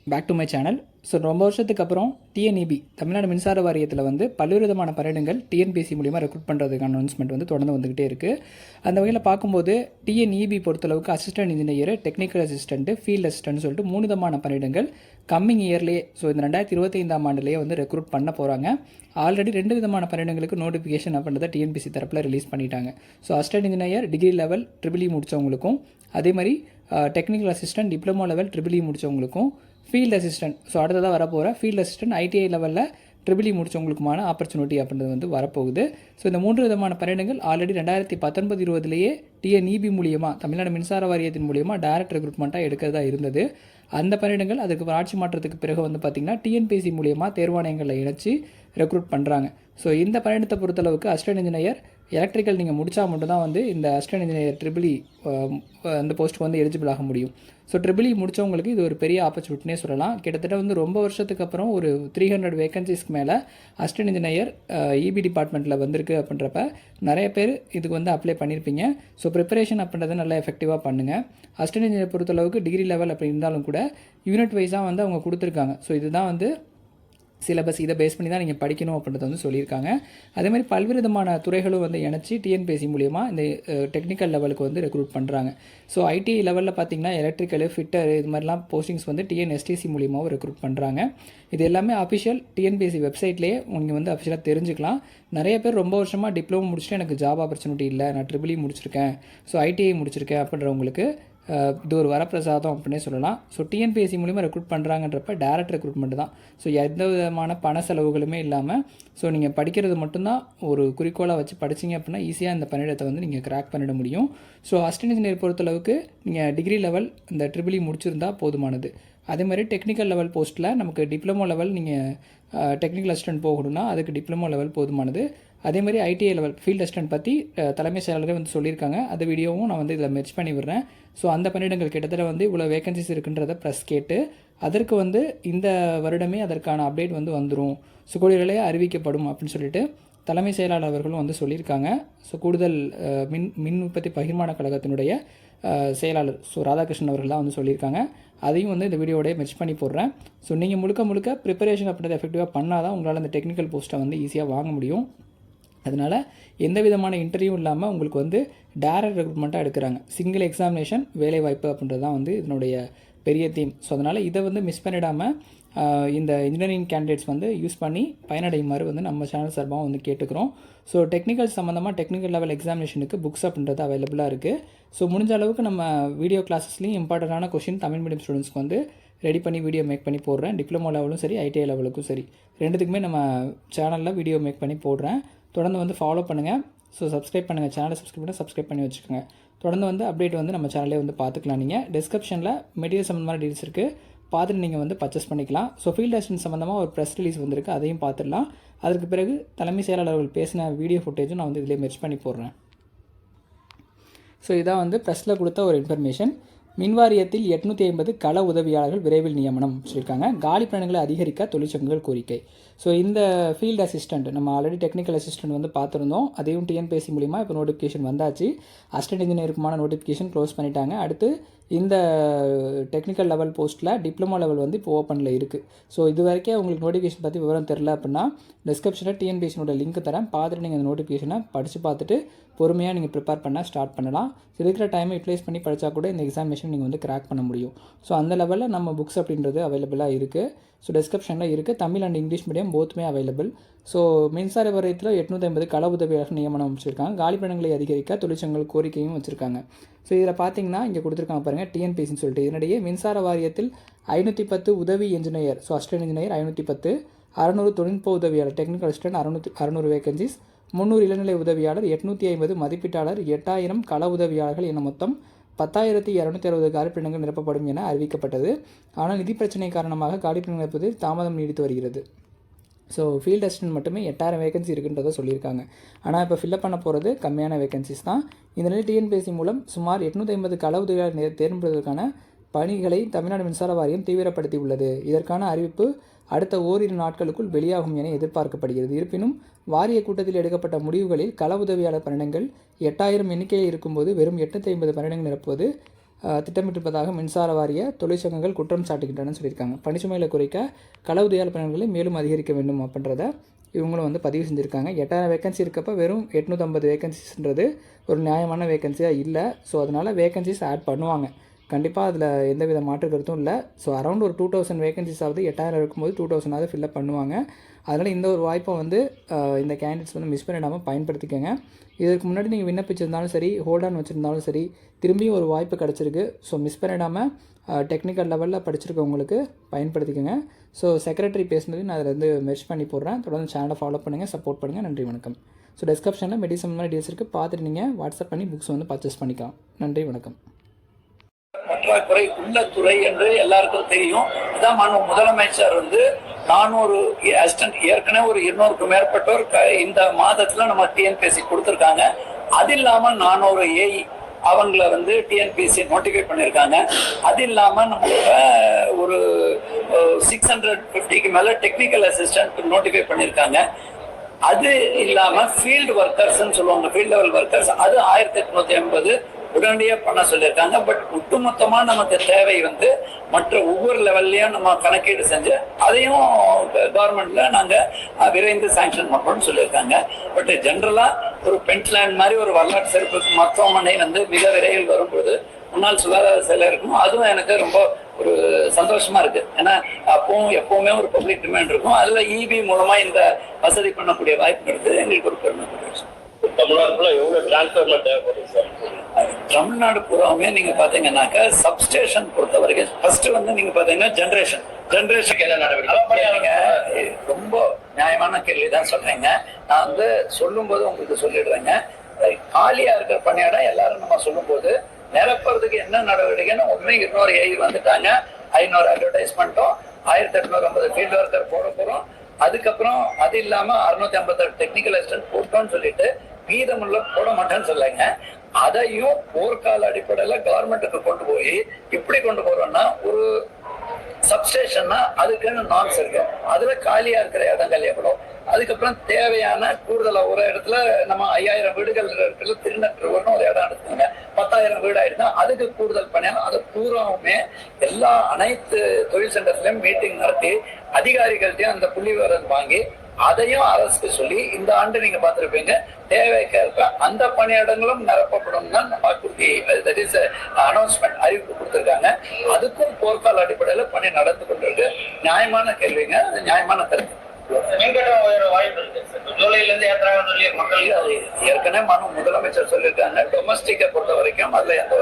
Back to my channel. So ரொம்ப வருஷத்துக்கு அப்புறம் டிஎன்இபி தமிழ்நாடு மின்சார வாரியத்தில் வந்து பல்வேறு விதமான பணியிடங்கள் டிஎன்பிஎஸ்சி மூலிமா ரெக்ரூட் பண்ணுறதுக்கான அனௌன்ஸ்மெண்ட் வந்து தொடர்ந்து வந்துகிட்டே இருக்குது. அந்த வகையில் பார்க்கும்போது டிஎன்இபி பொறுத்தளவுக்கு assistant engineer, technical assistant, field assistant சொல்லிட்டு 3 விதமான பணியிடங்கள் கம்மிங் இயர்லேயே, ஸோ இந்த 2025ஆம் ஆண்டுலேயே வந்து ரெக்ரூட் பண்ண போகிறாங்க. ஆல்ரெடி 2 விதமான பணியிடங்களுக்கு நோட்டிஃபிகேஷன் அப்படின்றத டிஎன்பிஎஸ்சி தரப்பில் ரிலீஸ் பண்ணிட்டாங்க. So assistant engineer degree level triple E முடித்தவங்களுக்கும், அதே மாதிரி technical assistant diploma level triple E முடித்தவங்களுக்கும், ஃபீல்டு அசிஸ்டன்ட் ஸோ அடுத்ததாக வரப்போகிற ஃபீல்டு அசிஸ்டன்ட் ஐடிஐ லெவலில் ட்ரிபிள் இ முடித்தவங்களுக்குமான ஆப்பர்ச்சுனிட்டி அப்படின்றது வந்து வரப்போகுது. ஸோ இந்த 3 விதமான பணியிடங்கள் ஆல்ரெடி 2019-20 டிஎன்இபி மூலியமாக தமிழ்நாடு மின்சார வாரியத்தின் மூலியமாக டைரக்ட் ரெக்ரூட்மெண்ட்டாக எடுக்கிறதா இருந்தது. அந்த பணியிடங்கள் அதுக்கு ஆட்சி மாற்றத்துக்கு பிறகு வந்து பார்த்திங்கன்னா டிஎன்பிஎஸ்சி மூலியமாக தேர்வாணையங்களில் இணைச்சி ரெக்ரூட் பண்ணுறாங்க. ஸோ இந்த பணியிடத்தை பொறுத்தளவுக்கு அசிஸ்டன்ட் இன்ஜினியர் எலக்ட்ரிக்கல் நீங்கள் முடித்தா மட்டும்தான் வந்து இந்த அசிஸ்டன்ட் இன்ஜினியர் ட்ரிபிள் இ அந்த போஸ்ட்டுக்கு வந்து எலிஜிபிள் ஆக முடியும். ஸோ ட்ரிபிள் இ முடித்தவங்களுக்கு இது ஒரு பெரிய ஆப்பர்ச்சுனிட்டினே சொல்லலாம். கிட்டத்தட்ட வந்து ரொம்ப வருஷத்துக்கு அப்புறம் ஒரு 300 வேகன்சிஸ்க்கு மேலே அசிஸ்டன்ட் இன்ஜினியர் இபி டிபார்ட்மெண்ட்டில் வந்திருக்கு அப்படின்றப்ப நிறைய பேர் இதுக்கு வந்து அப்ளை பண்ணியிருப்பீங்க. ஸோ ப்ரிப்பரேஷன் அப்படின்றத நல்லா எஃபெக்டிவாக பண்ணுங்கள். அசிஸ்டன்ட் இன்ஜினியர் பொறுத்தளவுக்கு டிகிரி லெவல் அப்படி இருந்தாலும் கூட யூனிட் வைஸாக வந்து அவங்க கொடுத்துருக்காங்க. ஸோ இதுதான் வந்து சிலபஸ், இதை பேஸ் பண்ணி தான் நீங்கள் படிக்கணும் அப்படின்றத வந்து சொல்லியிருக்காங்க. அதே மாதிரி பல்வேறு விதமான துறைகளும் வந்து இணைச்சி டிஎன்பிஎஸ்சி மூலிமா இந்த டெக்னிக்கல் லெவலுக்கு வந்து ரெக்ரூட் பண்ணுறாங்க. ஸோ ஐடிஐ லெவலில் பார்த்தீங்கன்னா எலக்ட்ரிக்கல், ஃபிட்டர் இது மாதிரிலாம் போஸ்டிங்ஸ் வந்து டிஎன்எஸ்டிசி மூலியமாகவும் ரெக்ரூட் பண்ணுறாங்க. இது எல்லாமே அஃபிஷியல் டிஎன்பிஎஸ்சி வெப்சைட்லேயே நீங்கள் வந்து அஃபிஷியலாக தெரிஞ்சுக்கலாம். நிறைய பேர் ரொம்ப வருஷமாக டிப்ளமோ முடிச்சுட்டு எனக்கு ஜாப் ஆப்பர்ச்சுனிட்டி இல்லை, நான் ட்ரிபிள் இ முடிச்சிருக்கேன், ஸோ ஐடிஐ முடிச்சிருக்கேன் அப்படின்றவங்களுக்கு இது ஒரு வரப்பிரசாதம் அப்படின்னே சொல்லலாம். ஸோ டிஎன்பிஎஸ்சி மூலிமா ரெக்ரூட் பண்ணுறாங்கன்றப்ப டேரக்ட் ரெக்ரூட்மெண்ட் தான். ஸோ எந்த விதமான பண செலவுகளுமே இல்லாமல் ஸோ நீங்கள் படிக்கிறது மட்டும்தான் ஒரு குறிக்கோளாக வச்சு படிச்சிங்க அப்படின்னா ஈஸியாக இந்த பணியிடத்தை வந்து நீங்கள் கிராக் பண்ணிட முடியும். ஸோ அசிஸ்டன்ட் இன்ஜினியர் பொறுத்தளவுக்கு நீங்கள் டிகிரி லெவல் இந்த ட்ரிபிள் இ முடிச்சிருந்தா போதுமானது. அதே மாதிரி டெக்னிக்கல் லெவல் போஸ்ட்டில் நமக்கு டிப்ளமோ லெவல் நீங்கள் டெக்னிக்கல் அசிஸ்டன்ட் போகணும்னா அதுக்கு டிப்ளமோ லெவல் போதுமானது. அதே மாதிரி ஐடிஐ லெவல் ஃபீல்ட் அசிஸ்டன்ட் பற்றி தலைமை செயலாளரே வந்து சொல்லியிருக்காங்க. அந்த வீடியோவும் நான் வந்து இதில் மெர்ஜ் பண்ணி விடுறேன். ஸோ அந்த பணியிடங்கள் கிட்டத்தட்ட வந்து இவ்வளோ வேகன்சிஸ் இருக்குன்றதை ப்ரெஸ் கேட்டு அதற்கு வந்து இந்த வருடமே அதற்கான அப்டேட் வந்து வந்துடும், ஸோ கூடிய அறிவிக்கப்படும் அப்படின்னு சொல்லிட்டு தலைமை செயலாளர் அவர்களும் வந்து சொல்லியிருக்காங்க. ஸோ கூடுதல் மின் உற்பத்தி பகிர்மான கழகத்தினுடைய செயலாளர் ஸோ ராதாகிருஷ்ணன் அவர்கள் தான் வந்து சொல்லியிருக்காங்க. அதையும் வந்து இந்த வீடியோடய மெர்ஜ் பண்ணி போடுறேன். ஸோ நீங்கள் முழுக்க ப்ரிப்பரேஷன் அப்படின்றத எஃபெக்டிவாக பண்ணால் தான் உங்களால் அந்த டெக்னிக்கல் போஸ்ட்டை வந்து ஈஸியாக வாங்க முடியும். அதனால் எந்த விதமான இன்டர்வியூ இல்லாமல் உங்களுக்கு வந்து டைரக்ட் ரெக்ரூட்மெண்ட்டாக எடுக்கிறாங்க. சிங்கிள் எக்ஸாமினேஷன் வேலைவாய்ப்பு அப்படின்றது தான் வந்து இதனுடைய பெரிய தீம். ஸோ அதனால் இதை வந்து மிஸ் பண்ணிடாமல் இந்த இன்ஜினியரிங் கேண்டிடேட்ஸ் வந்து யூஸ் பண்ணி பயனடையுமாறு வந்து நம்ம சேனல் சார்பாக வந்து கேட்டுக்கிறோம். ஸோ டெக்னிக்கல் சம்மந்தமாக டெக்னிக்கல் லெவல் எக்ஸாமினேஷனுக்கு புக்ஸ் அப்படின்றது அவைலபிளாக இருக்குது. ஸோ முடிஞ்ச அளவுக்கு நம்ம வீடியோ கிளாஸஸ்லையும் இம்பார்ட்டண்டான கொஷின் தமிழ் மீடியம் ஸ்டூடெண்ட்ஸ்க்கு வந்து ரெடி பண்ணி வீடியோ மேக் பண்ணி போடுறேன். டிப்ளமோ லெவலும் சரி, ஐடிஐ லெவலுக்கும் சரி, ரெண்டுத்துக்குமே நம்ம சேனலில் வீடியோ மேக் பண்ணி போடுறேன். தொடர்ந்து வந்து ஃபாலோ பண்ணுங்கள். ஸோ சப்ஸ்கிரைப் பண்ணுங்கள், சேனலை சப்ஸ்கிரைப் பண்ணி வச்சுக்கோங்க. தொடர்ந்து வந்து அப்டேட் வந்து நம்ம சேனலே வந்து பார்த்துக்கலாம். நீங்கள் டிஸ்கிரிப்ஷனில் மெட்டீரியல் சம்மந்தமான டீல்ஸ் இருக்குது, பார்த்துட்டு நீங்கள் வந்து பர்ச்சேஸ் பண்ணிக்கலாம். ஸோ ஃபீல்ட் அசிஸ்டன்ட் சம்மந்தமாக ஒரு ப்ரெஸ் ரிலீஸ் வந்திருக்கு, அதையும் பார்த்துடலாம். அதற்கு பிறகு தலைமை செயலாளர்கள் பேசின வீடியோ ஃபுட்டேஜும் நான் வந்து இதிலே மெர்ஜ் பண்ணி போடுறேன். ஸோ இதான் வந்து ப்ரெஸ்ஸில் கொடுத்த ஒரு இன்ஃபர்மேஷன். மின்வாரியத்தில் 850 கள உதவியாளர்கள் விரைவில் நியமனம் சொல்லியிருக்காங்க. காலி பணிகளை அதிகரிக்க தொழிற்சங்கங்கள் கோரிக்கை. ஸோ இந்த ஃபீல்டு அசிஸ்டன்ட் நம்ம ஆல்ரெடி டெக்னிக்கல் அசிஸ்டன்ட் வந்து பார்த்துருந்தோம். அதையும் டிஎன்பிஎஸ்சி மூலிமா இப்போ நோட்டிஃபிகேஷன் வந்தாச்சு. அசிஸ்டன்ட் இன்ஜினியருக்குமான நோட்டிஃபிகேஷன் க்ளோஸ் பண்ணிட்டாங்க. அடுத்து இந்த டெக்னிக்கல் லெவல் போஸ்ட்டில் டிப்ளமோ லெவல் வந்து இப்போ ஓப்பனில் இருக்குது. ஸோ இது வரைக்கும் உங்களுக்கு நோட்டிஃபிகேஷன் பற்றி விவரம் தெரில அப்படின்னா டிஸ்கிரிப்ஷனில் டிஎன்பிஎஸ்சியோட லிங்க் தரேன், பார்த்துட்டு நீங்கள் அந்த நோட்டிஃபிகேஷனை படித்து பார்த்துட்டு பொறுமையாக நீங்கள் ப்ரிப்பேர் பண்ண ஸ்டார்ட் பண்ணலாம். இருக்கிற டைமை யூட்டிலைஸ் பண்ணி படித்தா கூட இந்த எக்ஸாமினேஷன் நீங்கள் வந்து கிராக் பண்ண முடியும். ஸோ அந்த லெவலில் நம்ம புக்ஸ் அப்படின்றது அவைலபிளாக இருக்குது. ஸோ டிஸ்கிரிப்ஷனில் இருக்குது. தமிழ் அண்ட் இங்கிலீஷ் மீடியம் போத்துமே அவைலபிள். ஸோ மின்சார வாரியத்தில் 850 கள உதவியாளர்கள் நியமனம் வச்சுருக்காங்க. காலி பணிகளை அதிகரிக்க தொழிற்சங்கங்கள் கோரிக்கையும் வச்சுருக்காங்க. ஸோ இதில் பார்த்தீங்கன்னா இங்கே கொடுத்துருக்காங்க பாருங்கள், டிஎன்பிஎஸ்சின்னு சொல்லிட்டு. இதனிடையே மின்சார வாரியத்தில் 510 உதவி இன்ஜினியர், ஸோ அசிஸ்டன்ட் இன்ஜினியர் 510, 600 தொழில்நுட்ப உதவியாளர் டெக்னிக்கல் அசிஸ்டன்ட் 600 வேகன்சிஸ், 300 இளநிலை உதவியாளர், 850 மதிப்பீட்டாளர், 8000 கள உதவியாளர்கள் என மொத்தம் 10,260 காலிப்பணிகள் நிரப்பப்படும் என அறிவிக்கப்பட்டது. ஆனால் நிதி பிரச்சனை காரணமாக காலிப்பணிகள் நிரப்புவதில் தாமதம் நீடித்து வருகிறது. ஸோ ஃபீல்ட் அசிஸ்டன்ட் மட்டுமே 8000 வேகன்சி இருக்குன்றதை சொல்லியிருக்காங்க. ஆனால் இப்போ ஃபில்அப் பண்ண போகிறது கம்மியான வேகன்சிஸ் தான். இந்த நிலையில் டிஎன்பிஎஸ்சி மூலம் சுமார் 850 கள உதவியாளர் தேர்ந்தெடுப்பதற்கான பணிகளை தமிழ்நாடு மின்சார வாரியம் தீவிரப்படுத்தி உள்ளது. இதற்கான அறிவிப்பு அடுத்த ஓரிரு நாட்களுக்குள் வெளியாகும் என எதிர்பார்க்கப்படுகிறது. இருப்பினும் வாரிய கூட்டத்தில் எடுக்கப்பட்ட முடிவுகளில் கள உதவியாளர் பணியிடங்கள் 8000 எண்ணிக்கையில் இருக்கும்போது வெறும் 850 பணியிடங்கள் நிரப்புவது திட்டமிட்டிருப்பதாக மின்சார வாரிய தொழிற்சங்கங்கள் குற்றம் சாட்டுகின்றன சொல்லியிருக்காங்க. பணிச்சுமைகளை குறைக்க களவுதியால் பணியாளர்களை மேலும் அதிகரிக்க வேண்டும் அப்படின்றத இவங்களும் வந்து பதிவு செஞ்சுருக்காங்க. 8000 வேகன்சி இருக்கப்போ வெறும் 850 வேகன்சிஸ்ன்றது ஒரு நியாயமான வேகன்சியாக இல்லை. ஸோ அதனால் வேகன்சிஸ் ஆட் பண்ணுவாங்க கண்டிப்பாக, அதில் எந்தவித மாற்று கருத்தும் இல்லை. ஸோ அரௌண்ட் ஒரு 2000 வேகன்சிஸ் ஆகுது, 8000 இருக்கும்போது 2000 ஃபில்லப் பண்ணுவாங்க. அதனால் இந்த ஒரு வாய்ப்பை வந்து இந்த கேண்டிடேட்ஸ் வந்து மிஸ் பண்ணிடாமல் பயன்படுத்திக்கோங்க. இதற்கு முன்னாடி நீங்கள் விண்ணப்பிச்சிருந்தாலும் சரி, ஹோல்ட் ஆன் வச்சுருந்தாலும் சரி, திரும்பியும் ஒரு வாய்ப்பு கிடச்சிருக்கு. ஸோ மிஸ் பண்ணிடாமல் டெக்னிக்கல் லெவலில் படிச்சிருக்கவங்களுக்கு பயன்படுத்திக்கோங்க. ஸோ செக்ரட்டரி பேசுனது நான் அதில் வந்து மெர்ஜ் பண்ணி போடுறேன். தொடர்ந்து சேனலை ஃபாலோ பண்ணுங்கள், சப்போர்ட் பண்ணுங்கள். நன்றி, வணக்கம். ஸோ டிஸ்கிரிப்ஷனில் மெடிசன் மாதிரி டீல்ஸ் இருக்குது, பார்த்துட்டு நீங்கள் வாட்ஸ்அப் பண்ணி புக்ஸ் வந்து பர்ச்சேஸ் பண்ணிக்கலாம். நன்றி, வணக்கம். பற்றாக்குறை உள்ள துறை என்று எல்லாருக்கும் தெரியும். இதான் முதலமைச்சர் வந்து 400 அசிஸ்டன்ட், ஏற்கனவே ஒரு 200க்கும் மேற்பட்டோர் இந்த மாதத்துல நம்ம டிஎன்பிஎஸ்சி கொடுத்துருக்காங்க. அது இல்லாம 400 ஏஇ அவங்கள வந்து டிஎன்பிஎஸ்சி நோட்டிஃபை பண்ணியிருக்காங்க. அது இல்லாம நம்மளோட ஒரு 650க்கு மேல டெக்னிக்கல் அசிஸ்டன்ட் நோட்டிஃபை பண்ணியிருக்காங்க. அது இல்லாம ஃபீல்டு ஒர்க்கர்ஸ் சொல்லுவாங்க, ஃபீல்ட் லெவல் ஒர்க்கர்ஸ், அது 1880 உடனடியாக பண்ண சொல்லியிருக்காங்க. பட் ஒட்டுமொத்தமா நமக்கு தேவை வந்து மற்ற ஒவ்வொரு லெவல்லையும் நம்ம கணக்கீடு செஞ்சு அதையும் கவர்மெண்ட்ல நாங்க விரைந்து சாங்ஷன் பண்றோம்னு சொல்லியிருக்காங்க. பட் ஜென்ரலா ஒரு பென்ட்லேண்ட் மாதிரி ஒரு வரலாற்று சிறப்பு மருத்துவமனை வந்து மிக விரைவில் வரும்போது முன்னாள் சுகாதார செயலர் இருக்கும். அதுவும் எனக்கு ரொம்ப ஒரு சந்தோஷமா இருக்கு. ஏன்னா எப்பவுமே ஒரு பப்ளிக் டிமாண்ட் இருக்கும். அதுல இபி மூலமா இந்த வசதி பண்ணக்கூடிய வாய்ப்பு இருக்கு. எங்களுக்கு ஒரு பெருமை. தமிழ்நாடு பூராவுமே நீங்க பாத்தீங்கன்னாக்க சப்ஸ்டேஷன் பொறுத்த வரைக்கும் ஃபர்ஸ்ட் வந்து நீங்க பாத்தீங்கன்னா ஜெனரேஷன் என்ன நடவடிக்கை, ரொம்ப நியாயமான கேள்விதான் சொல்றீங்க. நான் வந்து சொல்லும் போது உங்களுக்கு சொல்லிடுறேங்க. காலியா இருக்கிற பணியாடம் எல்லாரும் நம்ம சொல்லும் போது நிரப்புறதுக்கு என்ன நடவடிக்கைன்னு ஒண்ணு 200 ஏஐ வந்துட்டாங்க, 500 அட்வர்டைஸ்மெண்ட்டும், 1850 ஃபீல்டு ஒர்க்கர் போட போறோம். அதுக்கப்புறம் அது இல்லாம 658 டெக்னிக்கல் அசிஸ்டன்ட் போட்டோம்னு சொல்லிட்டு மீதமுள்ள போட மாட்டேன்னு சொல்லுங்க. அதையும் போர்க்கால அடிப்படையில கவர்மெண்ட்டுக்கு கொண்டு போய் இப்படி கொண்டு போறோம்னா ஒரு சப்ஸ்டேஷன்னா அதுக்குன்னு நார்ம்ஸ் இருக்கு. அதுல காலியா இருக்கிற இடங்கள் எவ்வளோ, அதுக்கப்புறம் தேவையான கூடுதலா ஒரு இடத்துல நம்ம 5000 வீடுகள் இருக்கிற திருநெல்வேலின்னு ஒரு இடம் எடுத்துக்கோங்க, 10,000 வீடு ஆயிடுச்சுன்னா அதுக்கு கூடுதல் பண்ணியாலும் அது பூராவுமே எல்லா அனைத்து தொழில் சென்டர்ஸ்லயும் மீட்டிங் நடத்தி அதிகாரிகள்ட்டையும் அந்த புள்ளி விவரம் வாங்கி அதையும் அரசுக்கு சொல்லி இந்த ஆண்டு நீங்க பார்த்திருப்பீங்க தேவைக்கேற்ப அந்த பணியிடங்களும் நிரப்பப்படும் தான் வாக்குறுதி அனௌன்ஸ்மெண்ட் அறிவிப்பு கொடுத்திருக்காங்க. அதுக்கும் போர்க்கால அடிப்படையில பணி நடந்து கொண்டிருக்கு. நியாயமான கேள்விங்க, அது நியாயமான கருத்து. ஏற்கனவே முதலமைச்சர் சொல்லியிருக்காங்க. டொமஸ்டிக்கை பொறுத்த வரைக்கும் அதுல எந்த